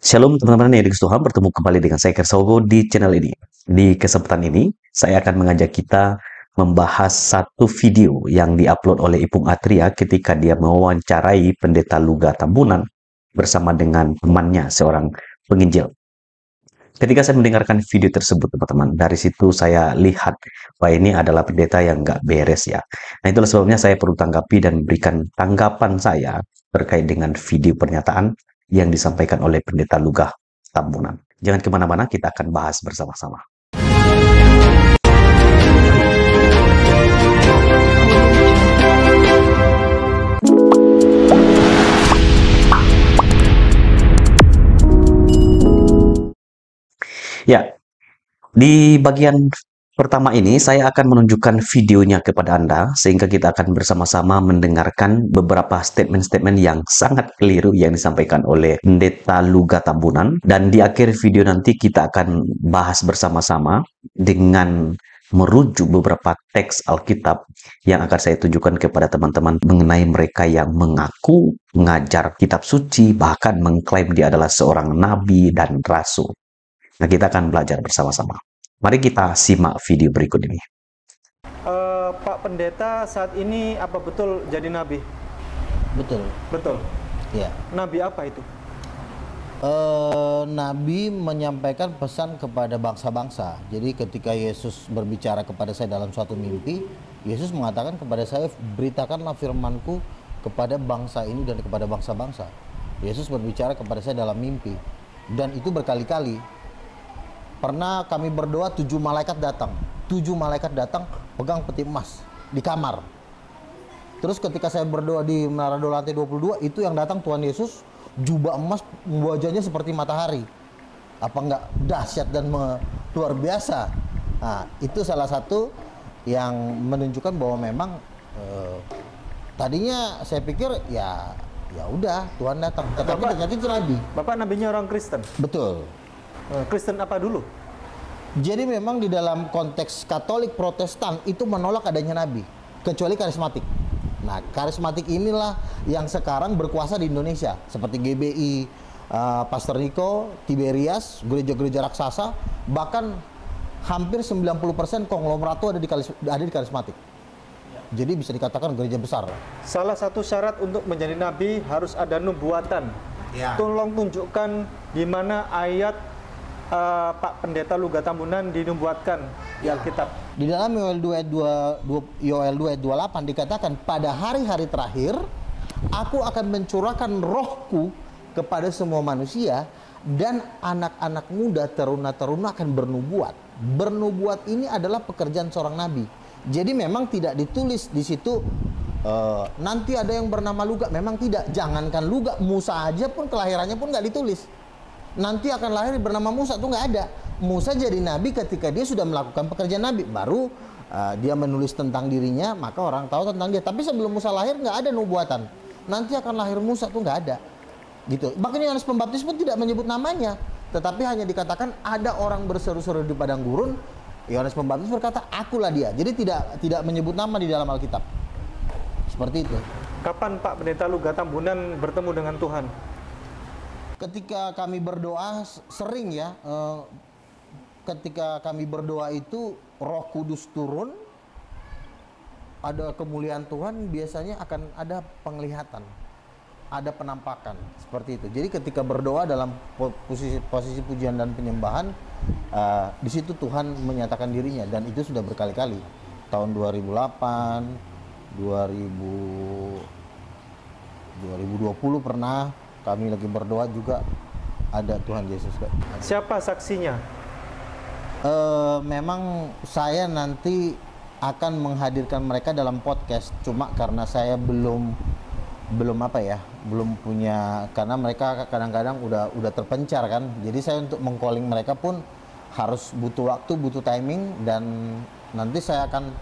Shalom teman-teman yang dikasihi Tuhan, bertemu kembali dengan saya Kersogo di channel ini. Di kesempatan ini, saya akan mengajak kita membahas satu video yang diupload oleh Ipung Atria ketika dia mewawancarai Pendeta Luga Tambunan bersama dengan temannya, seorang penginjil. Ketika saya mendengarkan video tersebut, teman-teman, dari situ saya lihat bahwa ini adalah pendeta yang nggak beres ya. Nah, itulah sebabnya saya perlu tanggapi dan memberikan tanggapan saya terkait dengan video pernyataan yang disampaikan oleh Pendeta Lugah Tambunan. Jangan kemana-mana, kita akan bahas bersama-sama. Ya, di bagian pertama ini saya akan menunjukkan videonya kepada Anda sehingga kita akan bersama-sama mendengarkan beberapa statement-statement yang sangat keliru yang disampaikan oleh Pendeta Luga Tambunan, dan di akhir video nanti kita akan bahas bersama-sama dengan merujuk beberapa teks Alkitab yang akan saya tunjukkan kepada teman-teman mengenai mereka yang mengaku mengajar kitab suci, bahkan mengklaim dia adalah seorang nabi dan rasul. Nah, kita akan belajar bersama-sama. Mari kita simak video berikut ini. Pak Pendeta, saat ini apa betul jadi nabi? Betul. Betul. Ya. Nabi apa itu? Nabi menyampaikan pesan kepada bangsa-bangsa. Jadi ketika Yesus berbicara kepada saya dalam suatu mimpi, Yesus mengatakan kepada saya, beritakanlah firmanku kepada bangsa ini dan kepada bangsa-bangsa. Yesus berbicara kepada saya dalam mimpi. Dan itu berkali-kali. Pernah kami berdoa, 7 malaikat datang. 7 malaikat datang pegang peti emas di kamar. Terus ketika saya berdoa di Menara Doa lantai 22, itu yang datang Tuhan Yesus, jubah emas, wajahnya seperti matahari. Apa enggak dahsyat dan luar biasa? Nah, itu salah satu yang menunjukkan bahwa memang tadinya saya pikir ya udah Tuhan datang, tetapi ternyata itu nabi. Bapak nabinya orang Kristen. Betul. Kristen apa dulu? Jadi memang di dalam konteks Katolik Protestan itu menolak adanya nabi, kecuali karismatik. Nah, karismatik inilah yang sekarang berkuasa di Indonesia, seperti GBI, Pastor Niko, Tiberias, gereja-gereja raksasa, bahkan hampir 90% konglomerat ada di karismatik. Jadi bisa dikatakan gereja besar. Salah satu syarat untuk menjadi nabi harus ada nubuatan. Ya. Tolong tunjukkan di mana ayat Pak Pendeta Luga Tambunan dinubuatkan di Alkitab. Di dalam Yoel 2 ayat 28 dikatakan, pada hari-hari terakhir aku akan mencurahkan rohku kepada semua manusia, dan anak-anak muda, teruna-teruna akan bernubuat. Bernubuat ini adalah pekerjaan seorang nabi. Jadi memang tidak ditulis di situ nanti ada yang bernama Luga. Memang tidak. Jangankan Luga, Musa aja pun kelahirannya pun nggak ditulis. Nanti akan lahir bernama Musa, tuh nggak ada. Musa jadi nabi ketika dia sudah melakukan pekerjaan nabi, baru dia menulis tentang dirinya, maka orang tahu tentang dia. Tapi sebelum Musa lahir nggak ada nubuatan. Nanti akan lahir Musa, tuh nggak ada. Gitu. Bahkan Yohanes Pembaptis pun tidak menyebut namanya, tetapi hanya dikatakan ada orang berseru-seru di padang gurun. Yohanes Pembaptis berkata, akulah dia. Jadi tidak menyebut nama di dalam Alkitab. Seperti itu. Kapan Pak Pendeta Luga Tambunan bertemu dengan Tuhan? Ketika kami berdoa sering ya, ketika kami berdoa itu Roh Kudus turun, ada kemuliaan Tuhan, biasanya akan ada penglihatan, ada penampakan seperti itu. Jadi ketika berdoa dalam posisi pujian dan penyembahan, di situ Tuhan menyatakan dirinya, dan itu sudah berkali-kali. Tahun 2008, 2020 pernah. Kami lagi berdoa juga ada Tuhan Yesus. Siapa saksinya? Memang saya nanti akan menghadirkan mereka dalam podcast. Cuma karena saya belum punya, karena mereka kadang-kadang udah terpencar kan. Jadi saya untuk meng-calling mereka pun harus butuh waktu, butuh timing, dan nanti saya akan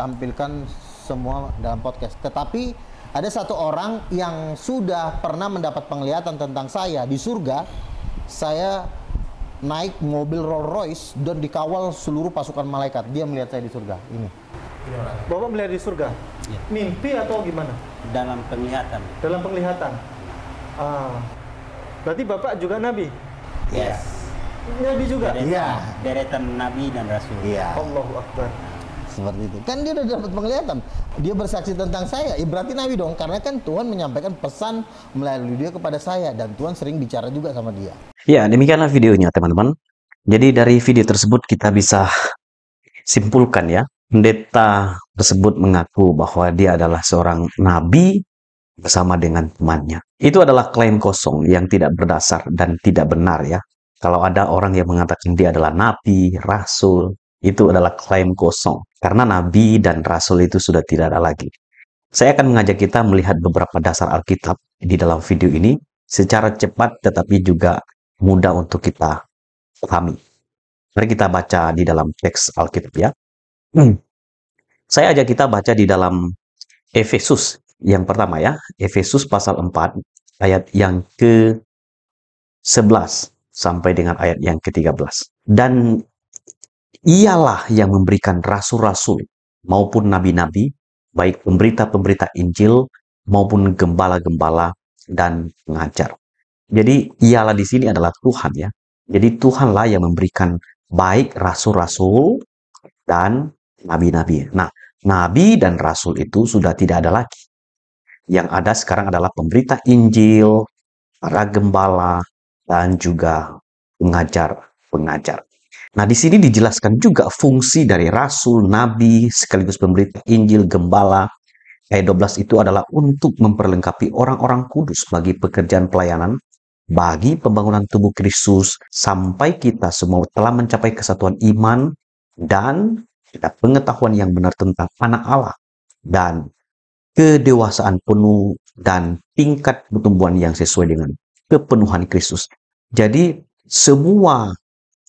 tampilkan semua dalam podcast. Tetapi ada satu orang yang sudah pernah mendapat penglihatan tentang saya di surga. Saya naik mobil Rolls Royce dan dikawal seluruh pasukan malaikat. Dia melihat saya di surga. Ini Bapak melihat di surga? Ya. Mimpi atau gimana? Dalam penglihatan. Dalam penglihatan. Berarti Bapak juga nabi? Yes. Nabi juga? Iya. Deretan nabi dan rasul. Iya. Allahu Akbar. Seperti itu. Kan dia udah dapat penglihatan. Dia bersaksi tentang saya. Berarti nabi dong. Karena kan Tuhan menyampaikan pesan melalui dia kepada saya. Dan Tuhan sering bicara juga sama dia. Ya, demikianlah videonya teman-teman. Jadi dari video tersebut kita bisa simpulkan ya, pendeta tersebut mengaku bahwa dia adalah seorang nabi bersama dengan temannya. Itu adalah klaim kosong yang tidak berdasar dan tidak benar ya. Kalau ada orang yang mengatakan dia adalah nabi, rasul, itu adalah klaim kosong. Karena nabi dan rasul itu sudah tidak ada lagi. Saya akan mengajak kita melihat beberapa dasar Alkitab di dalam video ini secara cepat tetapi juga mudah untuk kita pahami. Mari kita baca di dalam teks Alkitab ya. Saya ajak kita baca di dalam Efesus yang pertama ya. Efesus pasal 4 ayat yang ke-11 sampai dengan ayat yang ke-13. Dan ialah yang memberikan rasul-rasul maupun nabi-nabi, baik pemberita-pemberita Injil maupun gembala-gembala dan pengajar. Jadi ialah di sini adalah Tuhan ya. Jadi Tuhanlah yang memberikan baik rasul-rasul dan nabi-nabi. Nah, nabi dan rasul itu sudah tidak ada lagi. Yang ada sekarang adalah pemberita Injil, para gembala, dan juga pengajar-pengajar. Nah, di sini dijelaskan juga fungsi dari rasul, nabi, sekaligus pemberita Injil, gembala. Ayat 12 itu adalah untuk memperlengkapi orang-orang kudus bagi pekerjaan pelayanan, bagi pembangunan tubuh Kristus, sampai kita semua telah mencapai kesatuan iman dan kita pengetahuan yang benar tentang anak Allah dan kedewasaan penuh dan tingkat pertumbuhan yang sesuai dengan kepenuhan Kristus. Jadi semua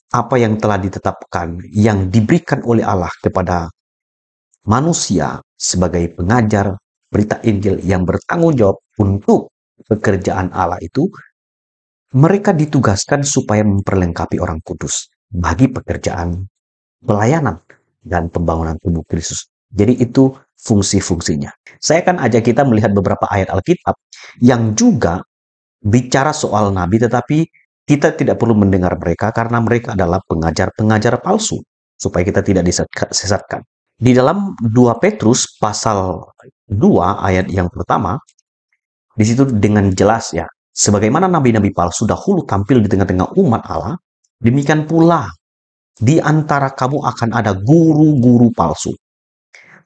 apa yang telah ditetapkan yang diberikan oleh Allah kepada manusia sebagai pengajar berita Injil yang bertanggung jawab untuk pekerjaan Allah itu, mereka ditugaskan supaya memperlengkapi orang kudus bagi pekerjaan pelayanan dan pembangunan tubuh Kristus. Jadi itu fungsi-fungsinya. Saya akan ajak kita melihat beberapa ayat Alkitab yang juga bicara soal nabi, tetapi kita tidak perlu mendengar mereka karena mereka adalah pengajar-pengajar palsu, supaya kita tidak disesatkan. Di dalam 2 Petrus pasal 2 ayat yang pertama, di situ dengan jelas ya, sebagaimana nabi-nabi palsu dahulu tampil di tengah-tengah umat Allah, demikian pula di antara kamu akan ada guru-guru palsu.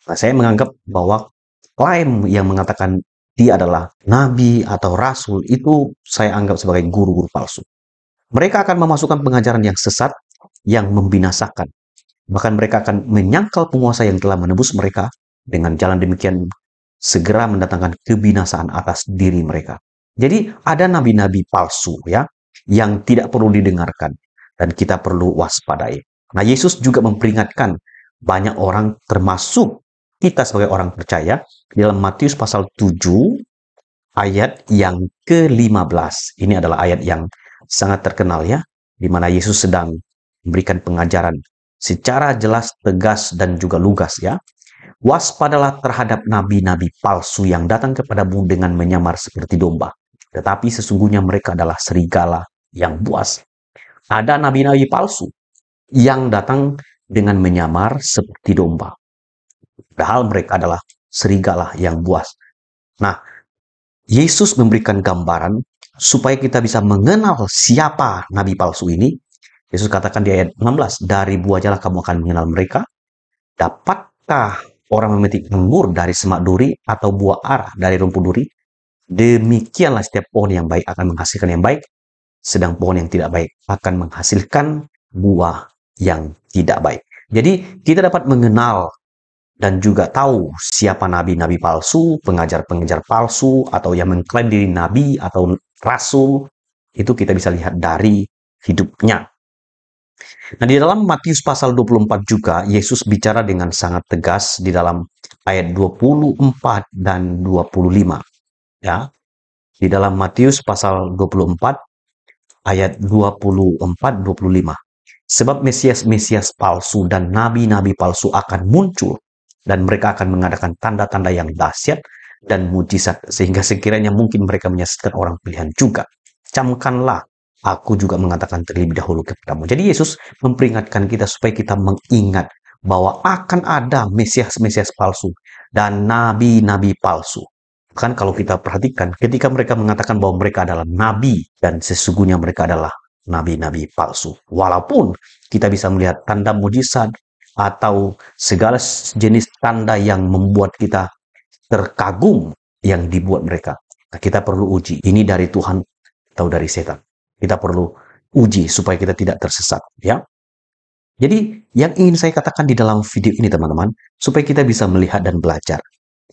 Nah, saya menganggap bahwa klaim yang mengatakan dia adalah nabi atau rasul itu saya anggap sebagai guru-guru palsu. Mereka akan memasukkan pengajaran yang sesat, yang membinasakan. Bahkan mereka akan menyangkal penguasa yang telah menebus mereka, dengan jalan demikian segera mendatangkan kebinasaan atas diri mereka. Jadi ada nabi-nabi palsu ya, yang tidak perlu didengarkan dan kita perlu waspadai. Nah, Yesus juga memperingatkan banyak orang termasuk kita sebagai orang percaya dalam Matius pasal 7 ayat yang ke-15. Ini adalah ayat yang sangat terkenal ya, di mana Yesus sedang memberikan pengajaran secara jelas, tegas, dan juga lugas ya. Waspadalah terhadap nabi-nabi palsu yang datang kepadamu dengan menyamar seperti domba, tetapi sesungguhnya mereka adalah serigala yang buas. Ada nabi-nabi palsu yang datang dengan menyamar seperti domba, padahal mereka adalah serigala yang buas. Nah, Yesus memberikan gambaran supaya kita bisa mengenal siapa nabi palsu ini. Yesus katakan di ayat 16, dari buah jalah kamu akan mengenal mereka. Dapatkah orang memetik anggur dari semak duri atau buah ara dari rumput duri? Demikianlah setiap pohon yang baik akan menghasilkan yang baik, sedang pohon yang tidak baik akan menghasilkan buah yang tidak baik. Jadi kita dapat mengenal dan juga tahu siapa nabi-nabi palsu, pengajar-pengajar palsu, atau yang mengklaim diri nabi atau rasul. Itu kita bisa lihat dari hidupnya. Nah, di dalam Matius pasal 24 juga, Yesus bicara dengan sangat tegas di dalam ayat 24 dan 25. Ya, di dalam Matius pasal 24, ayat 24-25. Sebab Mesias-Mesias palsu dan nabi-nabi palsu akan muncul, dan mereka akan mengadakan tanda-tanda yang dahsyat dan mujizat, sehingga sekiranya mungkin mereka menyesatkan orang pilihan juga. camkanlah, aku juga mengatakan terlebih dahulu kepadamu. Jadi Yesus memperingatkan kita supaya kita mengingat bahwa akan ada Mesias-Mesias palsu dan nabi-nabi palsu. Kan kalau kita perhatikan, ketika mereka mengatakan bahwa mereka adalah nabi dan sesungguhnya mereka adalah nabi-nabi palsu. Walaupun kita bisa melihat tanda mujizat atau segala jenis tanda yang membuat kita terkagum yang dibuat mereka. Nah, kita perlu uji, ini dari Tuhan atau dari setan. Kita perlu uji supaya kita tidak tersesat, ya. Jadi, yang ingin saya katakan di dalam video ini, teman-teman, supaya kita bisa melihat dan belajar.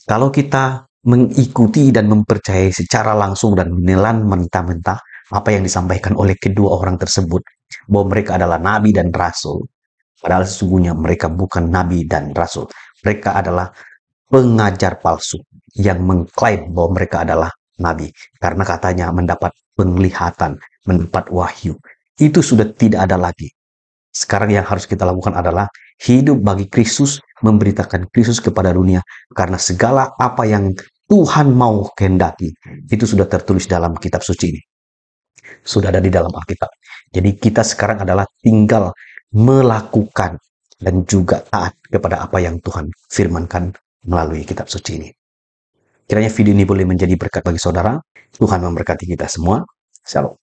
Kalau kita mengikuti dan mempercayai secara langsung dan menelan mentah-mentah apa yang disampaikan oleh kedua orang tersebut, bahwa mereka adalah nabi dan rasul, padahal sesungguhnya mereka bukan nabi dan rasul. Mereka adalah pengajar palsu yang mengklaim bahwa mereka adalah nabi karena katanya mendapat penglihatan, mendapat wahyu. Itu sudah tidak ada lagi. Sekarang yang harus kita lakukan adalah hidup bagi Kristus, memberitakan Kristus kepada dunia karena segala apa yang Tuhan mau kehendaki itu sudah tertulis dalam kitab suci ini. Sudah ada di dalam Alkitab. Jadi kita sekarang adalah tinggal melakukan dan juga taat kepada apa yang Tuhan firmankan melalui kitab suci ini. Kiranya video ini boleh menjadi berkat bagi saudara. Tuhan memberkati kita semua. Shalom.